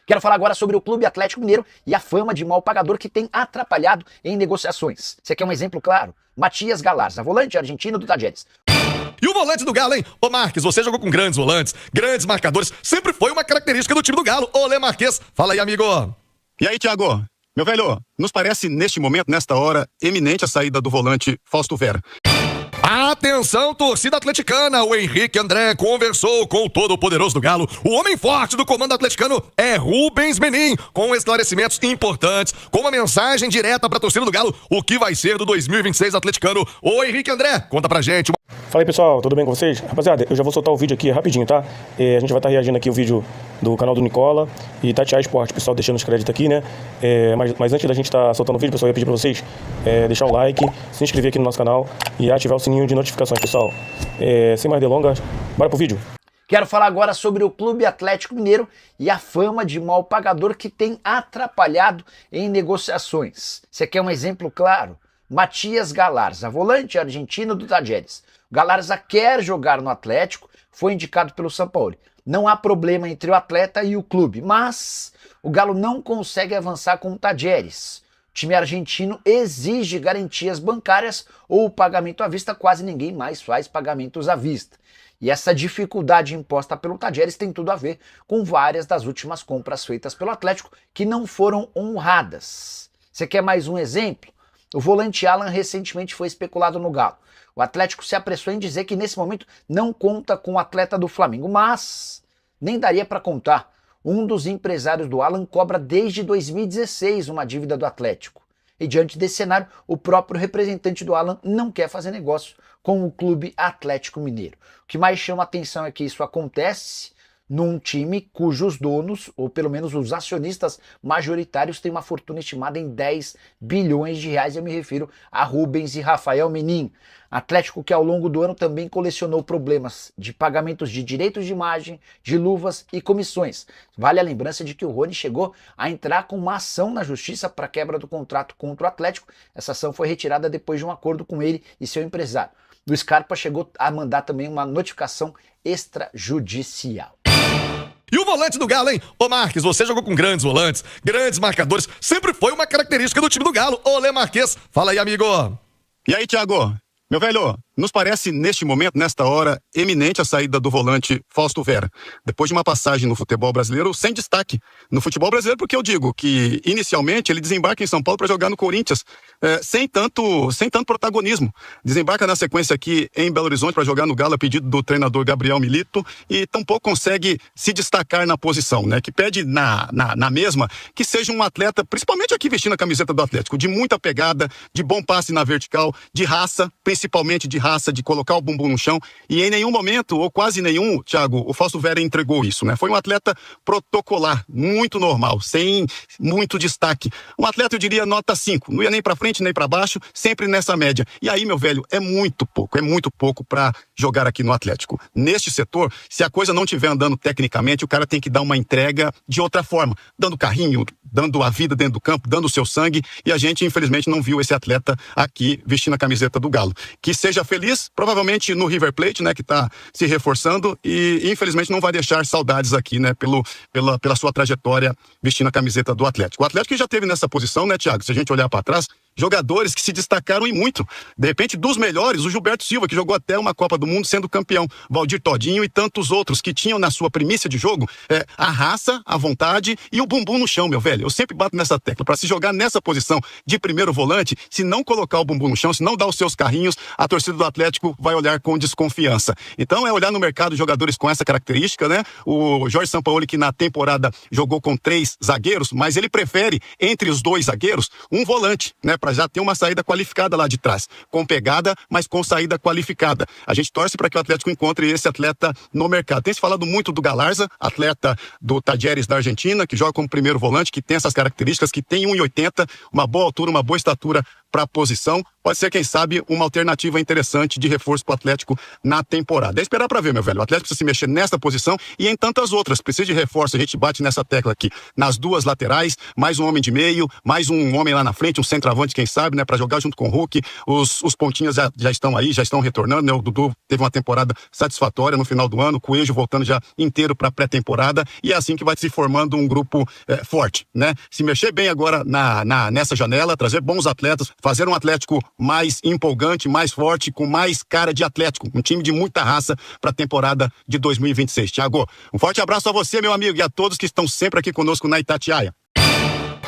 Quero falar agora sobre o Clube Atlético Mineiro e a fama de mau pagador que tem atrapalhado em negociações. Você quer um exemplo claro? Matias Galarza, volante argentino do Talleres. E o volante do Galo, hein? Ô Marques, você jogou com grandes volantes, grandes marcadores, sempre foi uma característica do time do Galo. Ô Lê Marques, fala aí, amigo. E aí, Thiago? Meu velho, nos parece neste momento, nesta hora, eminente a saída do volante Fausto Vera. Atenção, torcida atleticana, o Henrique André conversou com o todo-poderoso do Galo. O homem forte do comando atleticano é Rubens Menin, com esclarecimentos importantes, com uma mensagem direta pra torcida do Galo, o que vai ser do 2026 atleticano. Ô Henrique André, conta pra gente. Fala aí, pessoal, tudo bem com vocês? Rapaziada, eu já vou soltar o vídeo aqui rapidinho, tá? A gente vai estar reagindo aqui ao vídeo do canal do Nicola e Tatiá Esporte, pessoal, deixando os créditos aqui, né? Mas antes da gente estar soltando o vídeo, pessoal, eu ia pedir pra vocês deixar o like, se inscrever aqui no nosso canal e ativar o sininho de notificações, pessoal. Sem mais delongas, bora pro vídeo. Quero falar agora sobre o Clube Atlético Mineiro e a fama de mau pagador que tem atrapalhado em negociações. Você quer um exemplo claro? Matias Galarza, volante argentino do Talleres. Galarza quer jogar no Atlético, foi indicado pelo Sampaoli. Não há problema entre o atleta e o clube, mas o Galo não consegue avançar com o Talleres. O time argentino exige garantias bancárias ou pagamento à vista, quase ninguém mais faz pagamentos à vista. E essa dificuldade imposta pelo Talleres tem tudo a ver com várias das últimas compras feitas pelo Atlético que não foram honradas. Você quer mais um exemplo? O volante Alan recentemente foi especulado no Galo. O Atlético se apressou em dizer que nesse momento não conta com o atleta do Flamengo, mas nem daria para contar. Um dos empresários do Alan cobra desde 2016 uma dívida do Atlético. E diante desse cenário, o próprio representante do Alan não quer fazer negócio com o Clube Atlético Mineiro. O que mais chama a atenção é que isso acontece num time cujos donos, ou pelo menos os acionistas majoritários, têm uma fortuna estimada em 10 bilhões de reais. Eu me refiro a Rubens e Rafael Menin. Atlético que ao longo do ano também colecionou problemas de pagamentos de direitos de imagem, de luvas e comissões. Vale a lembrança de que o Rony chegou a entrar com uma ação na justiça para quebra do contrato contra o Atlético. Essa ação foi retirada depois de um acordo com ele e seu empresário. O Scarpa chegou a mandar também uma notificação extrajudicial. E o volante do Galo, hein? Ô Marques, você jogou com grandes volantes, grandes marcadores, sempre foi uma característica do time do Galo. Ô Lê Marques, fala aí, amigo. E aí, Thiago? Meu velho, nos parece neste momento, nesta hora, eminente a saída do volante Fausto Vera. Depois de uma passagem no futebol brasileiro sem destaque. No futebol brasileiro, porque eu digo que inicialmente ele desembarca em São Paulo para jogar no Corinthians, sem tanto protagonismo. Desembarca na sequência aqui em Belo Horizonte para jogar no Galo a pedido do treinador Gabriel Milito e tampouco consegue se destacar na posição, né? Que pede na mesma que seja um atleta, principalmente aqui vestindo a camiseta do Atlético, de muita pegada, de bom passe na vertical, de raça, principalmente de raça, de colocar o bumbum no chão, e em nenhum momento, ou quase nenhum, Thiago, o Fausto Vera entregou isso, né? Foi um atleta protocolar, muito normal, sem muito destaque. Um atleta, eu diria, nota 5, não ia nem pra frente, nem pra baixo, sempre nessa média. E aí, meu velho, é muito pouco pra jogar aqui no Atlético. Neste setor, se a coisa não estiver andando tecnicamente, o cara tem que dar uma entrega de outra forma, dando carrinho, dando a vida dentro do campo, dando o seu sangue, e a gente, infelizmente, não viu esse atleta aqui vestindo a camiseta do Galo. Que seja feliz, provavelmente no River Plate, né, que tá se reforçando e infelizmente não vai deixar saudades aqui, né, pela sua trajetória vestindo a camiseta do Atlético. O Atlético já teve nessa posição, né, Thiago? Se a gente olhar para trás, jogadores que se destacaram e muito. De repente, dos melhores, o Gilberto Silva, que jogou até uma Copa do Mundo sendo campeão, Valdir Todinho e tantos outros que tinham na sua primícia de jogo a raça, a vontade e o bumbum no chão, meu velho. Eu sempre bato nessa tecla. Para se jogar nessa posição de primeiro volante, se não colocar o bumbum no chão, se não dar os seus carrinhos, a torcida do Atlético vai olhar com desconfiança. Então, é olhar no mercado jogadores com essa característica, né? O Jorge Sampaoli, que na temporada jogou com 3 zagueiros, mas ele prefere, entre os 2 zagueiros, um volante, né? Para já ter uma saída qualificada lá de trás, com pegada, mas com saída qualificada. A gente torce para que o Atlético encontre esse atleta no mercado. Tem se falado muito do Galarza, atleta do Talleres da Argentina, que joga como primeiro volante, que tem essas características, que tem 1,80, uma boa altura, uma boa estatura para a posição. Pode ser, quem sabe, uma alternativa interessante de reforço para o Atlético na temporada. É esperar para ver, meu velho. O Atlético precisa se mexer nessa posição e em tantas outras. Precisa de reforço. A gente bate nessa tecla aqui. Nas 2 laterais, mais um homem de meio, mais um homem lá na frente, um centroavante quem sabe, né, para jogar junto com o Hulk. Os pontinhas já estão aí, já estão retornando, né? O Dudu teve uma temporada satisfatória no final do ano, o Coelho voltando já inteiro para pré-temporada, e é assim que vai se formando um grupo forte, né? Se mexer bem agora nessa janela, trazer bons atletas, fazer um Atlético mais empolgante, mais forte, com mais cara de Atlético, um time de muita raça para a temporada de 2026. Thiago, um forte abraço a você, meu amigo, e a todos que estão sempre aqui conosco na Itatiaia.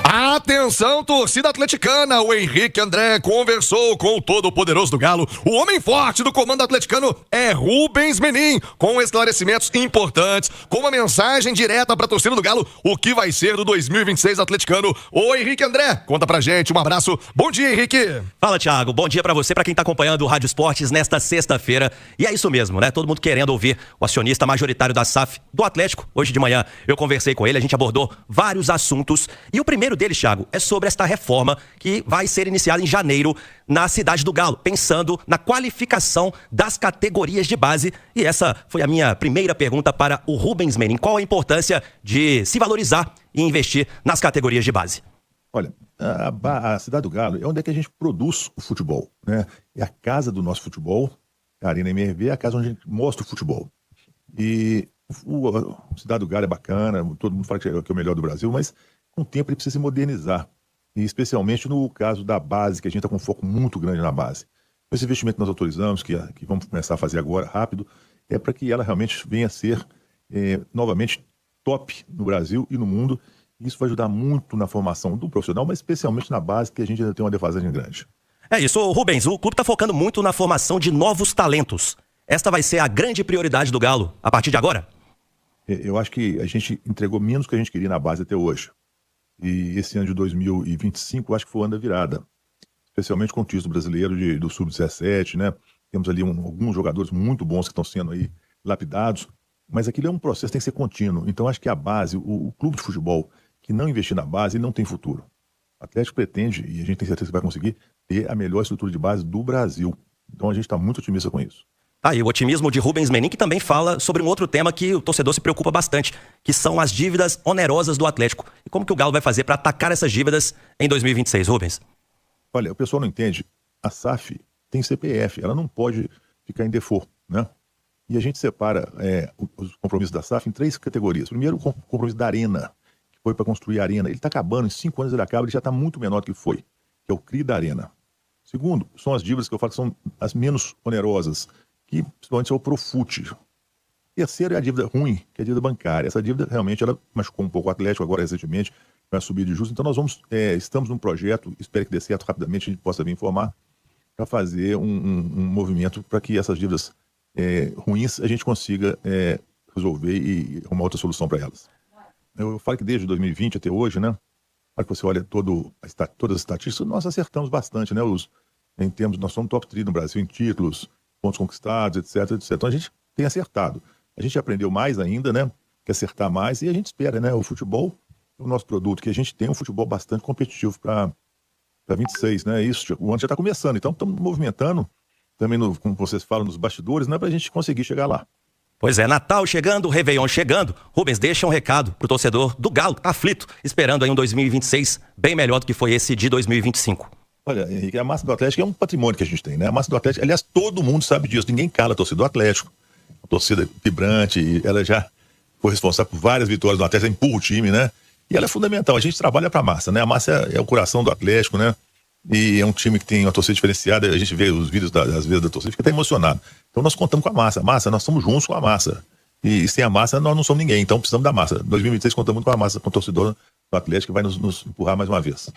Atenção, torcida atleticana, o Henrique André conversou com o todo-poderoso do Galo. O homem forte do comando atleticano é Rubens Menin, com esclarecimentos importantes, com uma mensagem direta pra torcida do Galo, o que vai ser do 2026 atleticano. Ô Henrique André, conta pra gente, um abraço. Bom dia, Henrique. Fala, Thiago, bom dia pra você, pra quem tá acompanhando o Rádio Esportes nesta sexta-feira. E é isso mesmo, né? Todo mundo querendo ouvir o acionista majoritário da SAF do Atlético. Hoje de manhã eu conversei com ele, a gente abordou vários assuntos, e o primeiro deles, Thiago, é sobre esta reforma que vai ser iniciada em janeiro na cidade do Galo, pensando na qualificação das categorias de base. E essa foi a minha primeira pergunta para o Rubens Menin. Qual a importância de se valorizar e investir nas categorias de base? Olha, a cidade do Galo é onde é que a gente produz o futebol, né? É a casa do nosso futebol, a Arena MRV é a casa onde a gente mostra o futebol. E a cidade do Galo é bacana, todo mundo fala que é o melhor do Brasil, mas com o tempo ele precisa se modernizar, e especialmente no caso da base, que a gente está com um foco muito grande na base. Esse investimento que nós autorizamos, que vamos começar a fazer agora, rápido, é para que ela realmente venha a ser novamente top no Brasil e no mundo. Isso vai ajudar muito na formação do profissional, mas especialmente na base, que a gente ainda tem uma defasagem grande. É isso, Rubens, o clube está focando muito na formação de novos talentos. Esta vai ser a grande prioridade do Galo a partir de agora? Eu acho que a gente entregou menos do que a gente queria na base até hoje. E esse ano de 2025, eu acho que foi o ano da virada. Especialmente com o título brasileiro do Sub-17, né? Temos ali alguns jogadores muito bons que estão sendo aí lapidados. Mas aquilo é um processo que tem que ser contínuo. Então, acho que a base, o clube de futebol que não investir na base, ele não tem futuro. O Atlético pretende, e a gente tem certeza que vai conseguir, ter a melhor estrutura de base do Brasil. Então, a gente está muito otimista com isso. E o otimismo de Rubens Menin, que também fala sobre um outro tema que o torcedor se preocupa bastante, que são as dívidas onerosas do Atlético. E como que o Galo vai fazer para atacar essas dívidas em 2026, Rubens? Olha, o pessoal não entende. A SAF tem CPF, ela não pode ficar em default, né? E a gente separa os compromissos da SAF em 3 categorias. Primeiro, o compromisso da Arena, que foi para construir a Arena. Ele está acabando, em 5 anos ele acaba, ele já está muito menor do que foi, que é o CRI da Arena. Segundo, são as dívidas que eu falo que são as menos onerosas, que principalmente é o Profute. Terceiro é a dívida ruim, que é a dívida bancária. Essa dívida realmente ela machucou um pouco o Atlético agora recentemente, vai subir de juros. Então nós estamos num projeto, espero que dê certo rapidamente, a gente possa vir informar, para fazer um movimento para que essas dívidas ruins a gente consiga resolver e arrumar outra solução para elas. Eu falo que desde 2020 até hoje, né? Para que você olha todas as estatísticas, nós acertamos bastante, né? Nós somos top 3 no Brasil em títulos, pontos conquistados, etc, etc. Então a gente tem acertado. A gente aprendeu mais ainda, né? Que acertar mais, e a gente espera, né? O futebol, o nosso produto, que a gente tem um futebol bastante competitivo para 26, né? Isso, o ano já está começando, então estamos movimentando também, como vocês falam, nos bastidores, né? Para a gente conseguir chegar lá. Pois é, Natal chegando, Réveillon chegando. Rubens, deixa um recado pro torcedor do Galo, aflito, esperando aí um 2026 bem melhor do que foi esse de 2025. Olha, Henrique, a massa do Atlético é um patrimônio que a gente tem, né? A massa do Atlético, aliás, todo mundo sabe disso, ninguém cala a torcida do Atlético. A torcida vibrante, e ela já foi responsável por várias vitórias do Atlético, ela empurra o time, né? E ela é fundamental, a gente trabalha para a massa, né? A massa é o coração do Atlético, né? E é um time que tem uma torcida diferenciada, a gente vê os vídeos às vezes da torcida, fica até emocionado. Então nós contamos com a massa, nós estamos juntos com a massa. E sem a massa nós não somos ninguém, então precisamos da massa. 2026 contamos muito com a massa, com o torcedor do Atlético, que vai nos empurrar mais uma vez.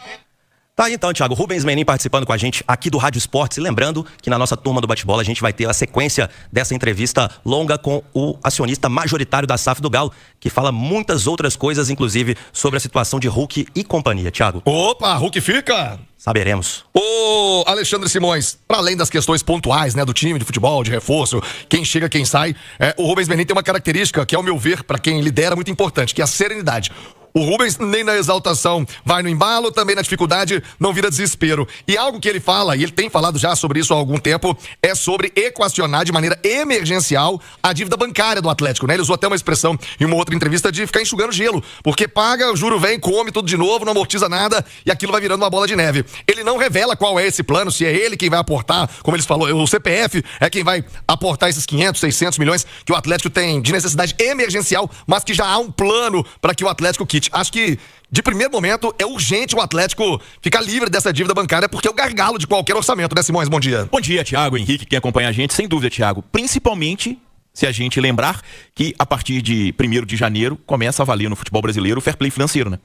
Tá aí então, Thiago, Rubens Menin participando com a gente aqui do Rádio Esportes. E lembrando que na nossa turma do bate-bola a gente vai ter a sequência dessa entrevista longa com o acionista majoritário da SAF do Galo, que fala muitas outras coisas, inclusive sobre a situação de Hulk e companhia. Thiago. Opa, Hulk fica? Saberemos. Ô, Alexandre Simões, para além das questões pontuais, né, do time de futebol, de reforço, quem chega, quem sai, o Rubens Menin tem uma característica que, ao meu ver, para quem lidera, é muito importante, que é a serenidade. O Rubens nem na exaltação vai no embalo, também na dificuldade não vira desespero. E algo que ele fala, e ele tem falado já sobre isso há algum tempo, é sobre equacionar de maneira emergencial a dívida bancária do Atlético, né? Ele usou até uma expressão em uma outra entrevista de ficar enxugando gelo, porque paga, o juro vem, come tudo de novo, não amortiza nada e aquilo vai virando uma bola de neve. Ele não revela qual é esse plano, se é ele quem vai aportar, como eles falou, o CPF é quem vai aportar esses 500, 600 milhões que o Atlético tem de necessidade emergencial, mas que já há um plano para que o Atlético quite. Acho que, de primeiro momento, é urgente o Atlético ficar livre dessa dívida bancária, porque é o gargalo de qualquer orçamento, né, Simões? Bom dia. Bom dia, Thiago, Henrique, quem acompanha a gente, sem dúvida, Thiago. Principalmente se a gente lembrar que, a partir de 1º de janeiro, começa a valer no futebol brasileiro o fair play financeiro, né?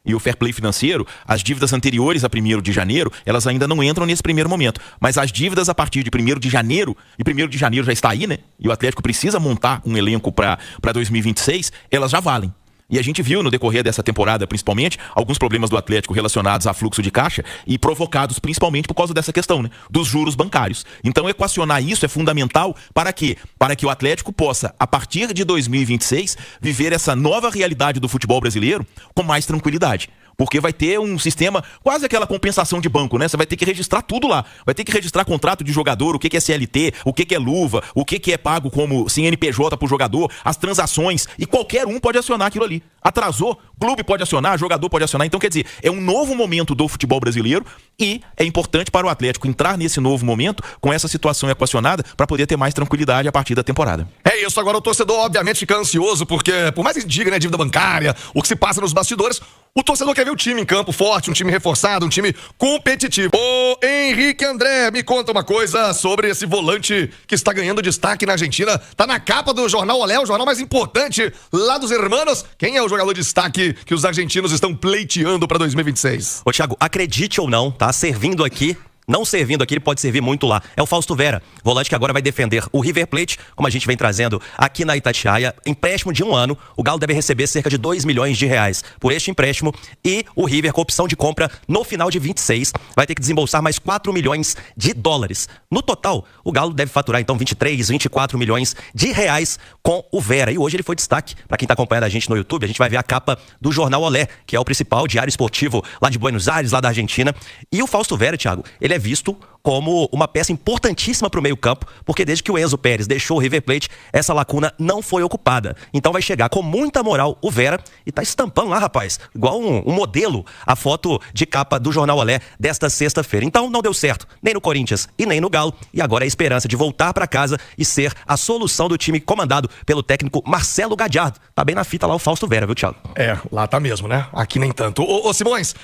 E o fair play financeiro, as dívidas anteriores a 1º de janeiro, elas ainda não entram nesse primeiro momento. Mas as dívidas a partir de 1º de janeiro, e 1º de janeiro já está aí, né? E o Atlético precisa montar um elenco para 2026, elas já valem. E a gente viu no decorrer dessa temporada, principalmente, alguns problemas do Atlético relacionados a fluxo de caixa e provocados principalmente por causa dessa questão, né? Dos juros bancários. Então, equacionar isso é fundamental para quê? Para que o Atlético possa, a partir de 2026, viver essa nova realidade do futebol brasileiro com mais tranquilidade. Porque vai ter um sistema, quase aquela compensação de banco, né? Você vai ter que registrar tudo lá. Vai ter que registrar contrato de jogador, o que é CLT, o que é luva, o que é pago como CNPJ pro jogador, as transações, e qualquer um pode acionar aquilo ali. Atrasou, clube pode acionar, jogador pode acionar. Então, quer dizer, é um novo momento do futebol brasileiro e é importante para o Atlético entrar nesse novo momento com essa situação equacionada para poder ter mais tranquilidade a partir da temporada. É isso, agora o torcedor obviamente fica ansioso, porque por mais que diga, né, dívida bancária, o que se passa nos bastidores, o torcedor quer ver o time em campo forte, um time reforçado, um time competitivo. Ô Henrique André, me conta uma coisa sobre esse volante que está ganhando destaque na Argentina. Tá na capa do Jornal Olé, o jornal mais importante lá dos hermanos. Quem é o jogador de destaque que os argentinos estão pleiteando para 2026? Ô, Thiago, acredite ou não, tá servindo aqui. Não servindo aqui, ele pode servir muito lá. É o Fausto Vera, volante que agora vai defender o River Plate, como a gente vem trazendo aqui na Itatiaia. Empréstimo de 1 ano, o Galo deve receber cerca de 2 milhões de reais por este empréstimo. E o River, com opção de compra no final de 26, vai ter que desembolsar mais 4 milhões de dólares. No total, o Galo deve faturar então 23, 24 milhões de reais com o Vera. E hoje ele foi destaque. Para quem está acompanhando a gente no YouTube, a gente vai ver a capa do Jornal Olé, que é o principal diário esportivo lá de Buenos Aires, lá da Argentina. E o Fausto Vera, Thiago, ele é visto como uma peça importantíssima para o meio-campo, porque desde que o Enzo Pérez deixou o River Plate, essa lacuna não foi ocupada. Então vai chegar com muita moral o Vera e tá estampando lá, rapaz, igual um modelo, a foto de capa do Jornal Olé desta sexta-feira. Então não deu certo, nem no Corinthians e nem no Galo, e agora é a esperança de voltar para casa e ser a solução do time comandado pelo técnico Marcelo Gallardo. Tá bem na fita lá o Fausto Vera, viu, Thiago? É, lá tá mesmo, né? Aqui nem tanto. Ô Simões,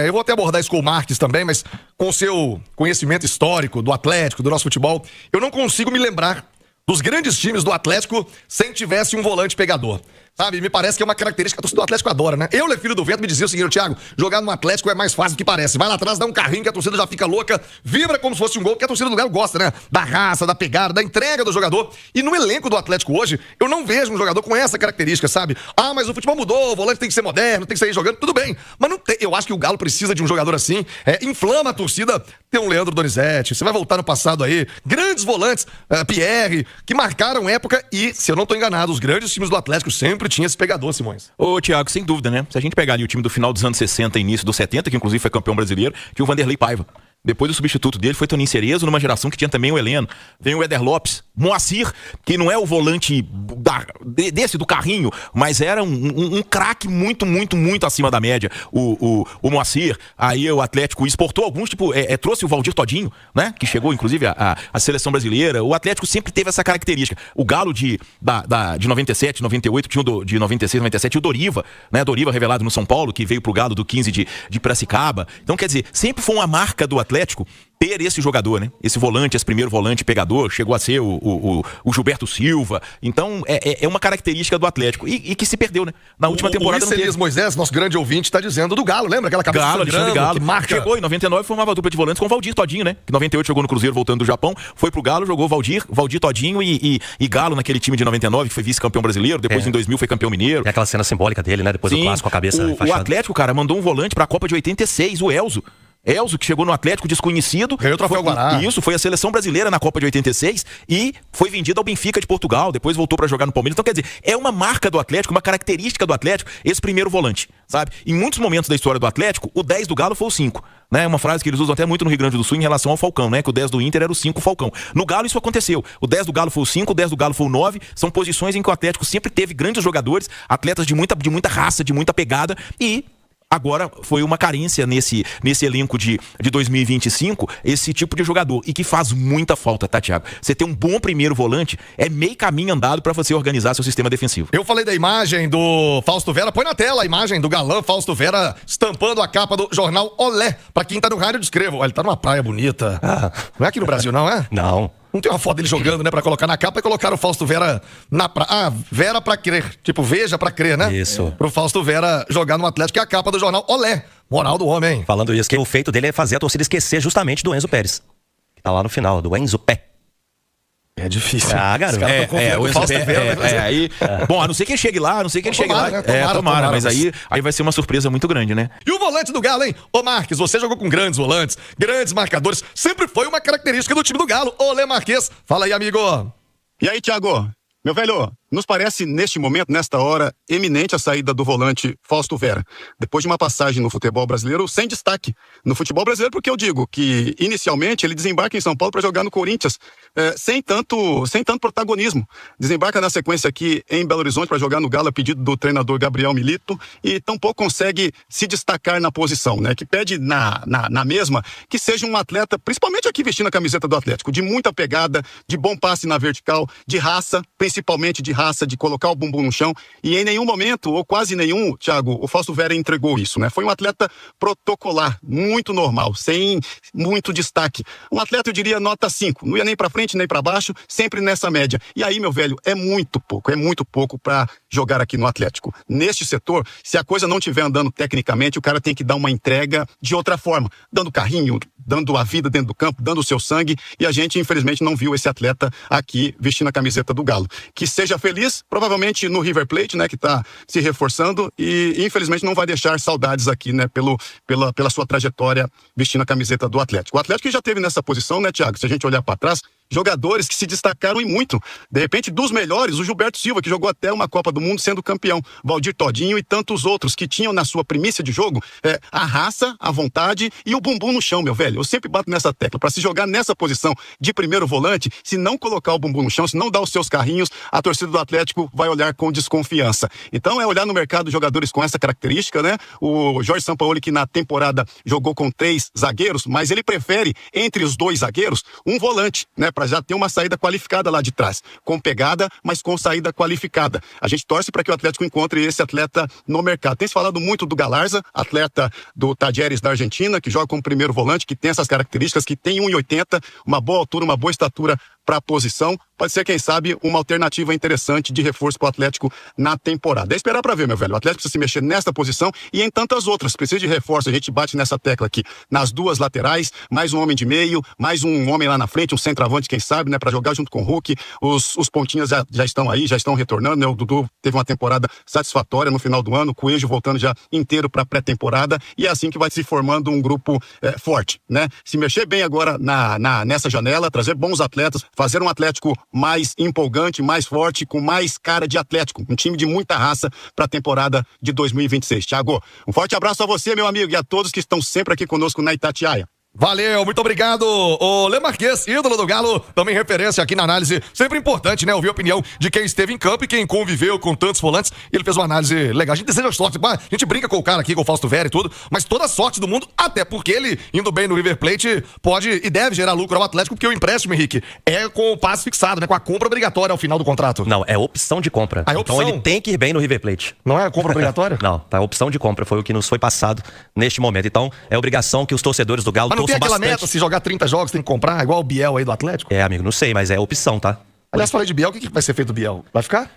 eu vou até abordar isso com o Marques também, mas com o seu conhecimento histórico do Atlético, do nosso futebol, eu não consigo me lembrar dos grandes times do Atlético sem tivesse um volante pegador. Sabe, me parece que é uma característica que a torcida do Atlético adora, né? Eu, filho do vento, me dizia o seguinte, Thiago, jogar no Atlético é mais fácil do que parece. Vai lá atrás, dá um carrinho que a torcida já fica louca, vibra como se fosse um gol, porque a torcida do Galo gosta, né? Da raça, da pegada, da entrega do jogador. E no elenco do Atlético hoje, eu não vejo um jogador com essa característica, sabe? Ah, mas o futebol mudou, o volante tem que ser moderno, tem que sair jogando, tudo bem. Mas não tem, eu acho que o Galo precisa de um jogador assim, inflama a torcida. Tem um Leandro Donizete, você vai voltar no passado aí, grandes volantes, Pierre, que marcaram época e, se eu não tô enganado, os grandes times do Atlético sempre tinham esse pegador, Simões. Ô, Thiago, sem dúvida, né? Se a gente pegar ali o time do final dos anos 60 e início dos 70, que inclusive foi campeão brasileiro, tinha o Vanderlei Paiva. Depois o substituto dele foi Toninho Cerezo, numa geração que tinha também o Heleno. Vem o Éder Lopes, Moacir, que não é o volante desse do carrinho, mas era um craque muito, muito, muito acima da média. O Moacir, aí o Atlético exportou alguns, trouxe o Valdir Todinho, né? Que chegou, inclusive, à seleção brasileira. O Atlético sempre teve essa característica. O Galo de 97, 98, tinha o de 96, 97, e o Doriva, né? Doriva revelado no São Paulo, que veio pro Galo do 15 de Piracicaba. Então, quer dizer, sempre foi uma marca do Atlético ter esse jogador, né? Esse volante, esse primeiro volante pegador, chegou a ser o Gilberto Silva. Então, é uma característica do Atlético. E que se perdeu, né? Na última temporada. O Luiz Elias Moisés, nosso grande ouvinte, tá dizendo do Galo, lembra? Aquela cabeça Alexandre Galo, que marca. Chegou em 99, formava dupla de volantes com o Valdir Todinho, né? Que em 98 jogou no Cruzeiro voltando do Japão, foi pro Galo, jogou Valdir Todinho e Galo naquele time de 99, que foi vice-campeão brasileiro, depois em 2000 foi campeão mineiro. É aquela cena simbólica dele, né? Depois do clássico, a cabeça o Atlético, cara, mandou um volante pra Copa de 86, o Elzo. Elzo, que chegou no Atlético desconhecido. Ganhou o troféu Guará. Isso, foi a seleção brasileira na Copa de 86 e foi vendido ao Benfica de Portugal, depois voltou pra jogar no Palmeiras. Então, quer dizer, é uma marca do Atlético, uma característica do Atlético, esse primeiro volante, sabe? Em muitos momentos da história do Atlético, o 10 do Galo foi o 5, né? Uma frase que eles usam até muito no Rio Grande do Sul em relação ao Falcão, né? Que o 10 do Inter era o 5 Falcão. No Galo isso aconteceu. O 10 do Galo foi o 5, o 10 do Galo foi o 9. São posições em que o Atlético sempre teve grandes jogadores, atletas de muita raça, de muita pegada e... Agora foi uma carência nesse elenco de 2025, esse tipo de jogador. E que faz muita falta, tá, Thiago? Você ter um bom primeiro volante é meio caminho andado pra você organizar seu sistema defensivo. Eu falei da imagem do Fausto Vera. Põe na tela a imagem do galã Fausto Vera estampando a capa do jornal Olé. Pra quem tá no rádio, descrevo. Olha, ele tá numa praia bonita. Não é aqui no Brasil, não é? Não. Não tem uma foto dele jogando, né? Pra colocar na capa e colocaram o Fausto Vera na praia. Ah, Vera pra crer. Tipo, veja pra crer, né? Isso. Pro Fausto Vera jogar no Atlético, que é a capa do jornal Olé. Moral do homem, hein? Falando isso, que o feito dele é fazer a torcida esquecer justamente do Enzo Pérez. Que tá lá no final, do Enzo Pé. É difícil. Ah, garoto. O Fausto Vera. Aí, bom, a não ser quem chegue lá, tomara, mas aí vai ser uma surpresa muito grande, né? E o volante do Galo, hein? Ô Marques, você jogou com grandes volantes, grandes marcadores, sempre foi uma característica do time do Galo. Ô Lê Marques, fala aí, amigo. E aí, Thiago? Meu velho, nos parece, neste momento, nesta hora, eminente a saída do volante Fausto Vera. Depois de uma passagem no futebol brasileiro sem destaque. No futebol brasileiro, porque eu digo que, inicialmente, ele desembarca em São Paulo para jogar no Corinthians, sem tanto protagonismo. Desembarca na sequência aqui em Belo Horizonte para jogar no Galo, a pedido do treinador Gabriel Milito, e tampouco consegue se destacar na posição, né? Que pede na mesma que seja um atleta, principalmente aqui vestindo a camiseta do Atlético, de muita pegada, de bom passe na vertical, de raça, principalmente de raça, de colocar o bumbum no chão, e em nenhum momento, ou quase nenhum, Thiago, o Fausto Vera entregou isso, né? Foi um atleta protocolar, muito normal, sem muito destaque. Um atleta, eu diria, nota 5, não ia nem pra frente, nem pra baixo, sempre nessa média. E aí, meu velho, é muito pouco pra jogar aqui no Atlético. Neste setor, se a coisa não estiver andando tecnicamente, o cara tem que dar uma entrega de outra forma, dando carrinho, dando a vida dentro do campo, dando o seu sangue, e a gente, infelizmente, não viu esse atleta aqui vestindo a camiseta do Galo. Que seja feliz, provavelmente no River Plate, né, que tá se reforçando, e infelizmente não vai deixar saudades aqui, né, pela sua trajetória vestindo a camiseta do Atlético. O Atlético que já teve nessa posição, né, Thiago, se a gente olhar para trás, jogadores que se destacaram e muito. De repente, dos melhores, o Gilberto Silva, que jogou até uma Copa do Mundo sendo campeão, Valdir Todinho e tantos outros que tinham na sua primícia de jogo a raça, a vontade e o bumbum no chão, meu velho. Eu sempre bato nessa tecla. Para se jogar nessa posição de primeiro volante, se não colocar o bumbum no chão, se não dar os seus carrinhos, a torcida do Atlético vai olhar com desconfiança. Então, é olhar no mercado jogadores com essa característica, né? O Jorge Sampaoli, que na temporada jogou com 3 zagueiros, mas ele prefere, entre os 2 zagueiros, um volante, né? Para já ter uma saída qualificada lá de trás, com pegada, mas com saída qualificada. A gente torce para que o Atlético encontre esse atleta no mercado. Tem se falado muito do Galarza, atleta do Talleres da Argentina, que joga como primeiro volante, que tem essas características, que tem 1,80, uma boa altura, uma boa estatura para a posição. Pode ser, quem sabe, uma alternativa interessante de reforço para o Atlético na temporada. É esperar para ver, meu velho. O Atlético precisa se mexer nesta posição e em tantas outras. Precisa de reforço. A gente bate nessa tecla aqui. Nas 2 laterais, mais um homem de meio, mais um homem lá na frente, um centroavante, quem sabe, né, para jogar junto com o Hulk. Os pontinhas já estão aí, já estão retornando, né? O Dudu teve uma temporada satisfatória no final do ano, o Coelho voltando já inteiro para pré-temporada, e é assim que vai se formando um grupo forte, né? Se mexer bem agora nessa janela, trazer bons atletas, fazer um Atlético mais empolgante, mais forte, com mais cara de Atlético, um time de muita raça para a temporada de 2026. Thiago, um forte abraço a você, meu amigo, e a todos que estão sempre aqui conosco na Itatiaia. Valeu, muito obrigado, o Lê Marques, ídolo do Galo, também referência aqui na análise, sempre importante, né, ouvir a opinião de quem esteve em campo e quem conviveu com tantos volantes. Ele fez uma análise legal, a gente deseja sorte, a gente brinca com o cara aqui, com o Fausto Vera e tudo, mas toda a sorte do mundo, até porque ele, indo bem no River Plate, pode e deve gerar lucro ao Atlético, porque o empréstimo, Henrique, é com o passe fixado, né, com a compra obrigatória ao final do contrato. Não, é opção de compra. É opção? Então ele tem que ir bem no River Plate. Não é compra obrigatória? Não, tá, opção de compra, foi o que nos foi passado neste momento. Então, é obrigação que os torcedores do Galo torçam bastante. Mas não tem aquela meta, se jogar 30 jogos tem que comprar, igual o Biel aí do Atlético? É, amigo, não sei, mas é opção, tá? Aliás, falei de Biel, o que vai ser feito do Biel? Vai ficar?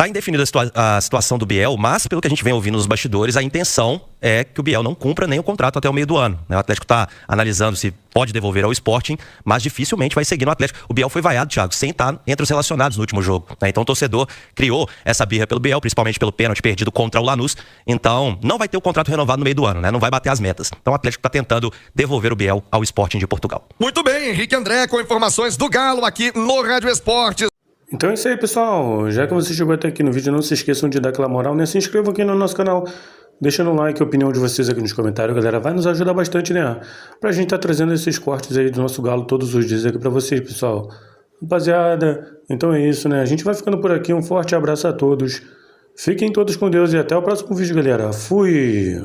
Tá indefinida a situação do Biel, mas pelo que a gente vem ouvindo nos bastidores, a intenção é que o Biel não cumpra nem o contrato até o meio do ano, né? O Atlético está analisando se pode devolver ao Sporting, mas dificilmente vai seguir no Atlético. O Biel foi vaiado, Thiago, sem estar entre os relacionados no último jogo, né? Então o torcedor criou essa birra pelo Biel, principalmente pelo pênalti perdido contra o Lanús. Então não vai ter o contrato renovado no meio do ano, né? Não vai bater as metas. Então o Atlético está tentando devolver o Biel ao Sporting de Portugal. Muito bem, Henrique André com informações do Galo aqui no Rádio Esportes. Então é isso aí, pessoal. Já que você chegou até aqui no vídeo, não se esqueçam de dar aquela moral, né? Se inscrevam aqui no nosso canal, deixando um like, a opinião de vocês aqui nos comentários, galera. Vai nos ajudar bastante, né? Pra gente tá trazendo esses cortes aí do nosso Galo todos os dias aqui pra vocês, pessoal. Rapaziada, então é isso, né? A gente vai ficando por aqui. Um forte abraço a todos. Fiquem todos com Deus e até o próximo vídeo, galera. Fui!